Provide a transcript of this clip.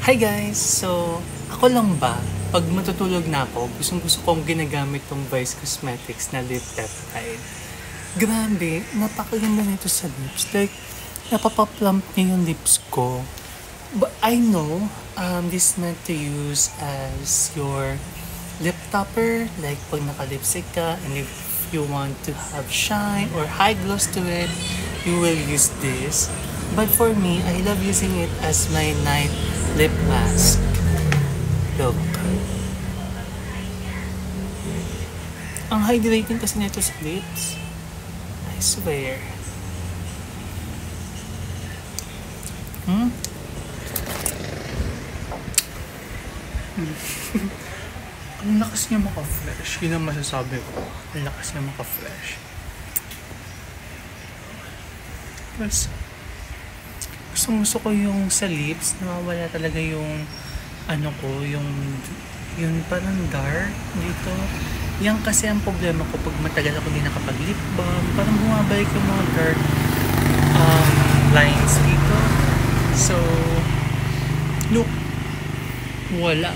Hi guys! So, ako lang ba, pag matutulog na ako, gustong-gusto kong ginagamit tong Vice Cosmetics na lip peptide. Grabe, napakaganda nito sa lips. Like, napapaplump niya yung lips ko. But I know, this meant to use as your lip topper. Like, pag naka-lipstick ka, and if you want to have shine or high gloss to it, you will use this. But for me, I love using it as my night lip mask. Look. Ang hydrating kasi nito sa lips. I swear. Hmm? Ang lakas niya maka-fresh. Yun ang masasabi ko. Ang lakas niya maka-fresh. Plus, gusto ko yung sa lips, nawawala talaga yung ano ko, yung parang dark dito. Yan kasi ang problema ko pag matagal ako din nakapag-lip balm. Parang bumabalik yung mga dark lines dito. So, look, wala.